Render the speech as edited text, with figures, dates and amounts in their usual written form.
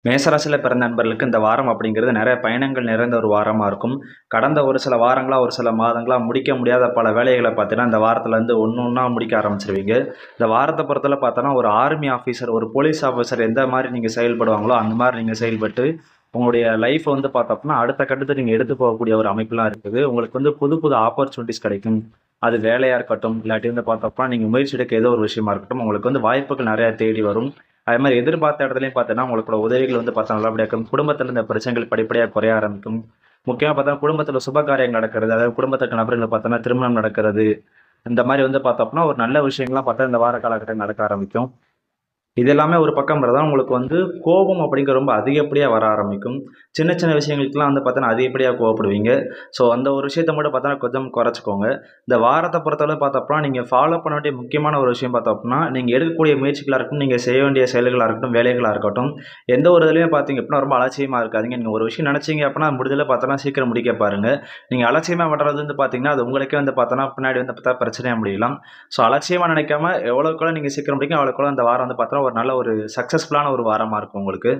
மேசராசியில பிறந்த நண்பர்களுக்கு இந்த வாரம் அப்படிங்கிறது நிறைய பயணங்கள் நிறைந்த ஒரு வாரமாக இருக்கும். கடந்த ஒரு சில வாரங்களா, ஒரு சில மாதங்களா முடிக்க முடியாத பல வேலைகளை பார்த்தீங்கன்னா, இந்த வாரத்துல இருந்து ஒண்ணு ஒண்ணா முடிக்க ஆரம்பிச்சுருவீங்க. இந்த வாரத்த பொறுத்தவரை பார்த்தோன்னா, ஒரு ஆர்மி ஆஃபீசர், ஒரு போலீஸ் ஆஃபீசர் எந்த மாரி நீங்க செயல்படுவாங்களோ, அந்த மாரி நீங்க செயல்பட்டு, உங்களுடைய லைஃப் வந்து பார்த்தோம்னா, அடுத்த கட்டத்துக்கு நீங்க எடுத்து போகக்கூடிய ஒரு அமைப்புலாம் இருக்குது. உங்களுக்கு வந்து புது புது ஆப்பர்ச்சுனிட்டீஸ் கிடைக்கும். அது வேலையா இருக்கட்டும், இல்லாட்டி வந்து பார்த்தோம்னா, நீங்க முயற்சி எடுக்க ஏதோ ஒரு விஷயமா இருக்கட்டும், உங்களுக்கு வந்து வாய்ப்புகள் நிறையா தேடி வரும். அதே மாதிரி எதிர்பார்த்த இடத்துலையும் பார்த்தீங்கன்னா, உங்களோட உதவிகள் வந்து பார்த்தா நல்லபடியா இருக்கும். குடும்பத்தில இந்த பிரச்சனைகள் படிப்படியா குறைய ஆரம்பிக்கும். முக்கியமா பார்த்தா குடும்பத்தில சுப காரியங்கள் நடக்கிறது, அதாவது குடும்பத்திற்கு நபர்கள் பார்த்தோம்னா திருமணம் நடக்கிறது, இந்த மாரி வந்து பார்த்தோம்னா, ஒரு நல்ல விஷயங்கள்லாம் பார்த்தா இந்த வார காலகட்டம் நடக்க ஆரம்பிக்கும். இது எல்லாமே ஒரு பக்கம் இருந்தா, உங்களுக்கு வந்து கோபம் அப்படிங்கிற ரொம்ப அதிகப்படியா வர ஆரம்பிக்கும். சின்ன சின்ன விஷயங்களுக்கெல்லாம் வந்து பார்த்தோன்னா, அதிகப்படியா கோவப்படுவீங்க. ஸோ, அந்த ஒரு விஷயத்த மட்டும் பார்த்தோன்னா, கொஞ்சம் குறைச்சுக்கோங்க. இந்த வாரத்த பொறுத்தளவு பார்த்தோம்னா, நீங்க ஃபாலோ பண்ண வேண்டிய முக்கியமான ஒரு விஷயம் பார்த்தோம் அப்டின்னா, நீங்க எடுக்கக்கூடிய முயற்சிகளா இருக்கட்டும், நீங்க செய்ய வேண்டிய செயல்களா இருக்கட்டும், வேலைகளா இருக்கட்டும், எந்த ஒரு இதுலயும் பார்த்தீங்க அப்டின்னா, ரொம்ப அலட்சியமா இருக்காதீங்க. நீங்க ஒரு விஷயம் நெனச்சீங்க அப்டின்னா, முடிஞ்ச அளவு பார்த்தோன்னா, சீக்கிரம் முடிக்க பாருங்க. நீங்க அலட்சியமா விடுறது வந்து பார்த்தீங்கன்னா, அது உங்களுக்கே வந்து பார்த்தோன்னா, பின்னாடி வந்து பார்த்தா பிரச்சனையா முடியலாம். ஸோ, அலட்சியமா நினைக்காம எவ்வளவுக்கு எவ்வளோ நீங்க சீக்கிரம் முடிக்கும், அவ்வளவுக்கு எவ்வளோ அந்த வாரம் வந்து பார்த்தோன்னா, ஒரு நல்ல ஒரு சக்சஸ்ஃபுல்லான ஒரு வாரமா இருக்கும் உங்களுக்கு.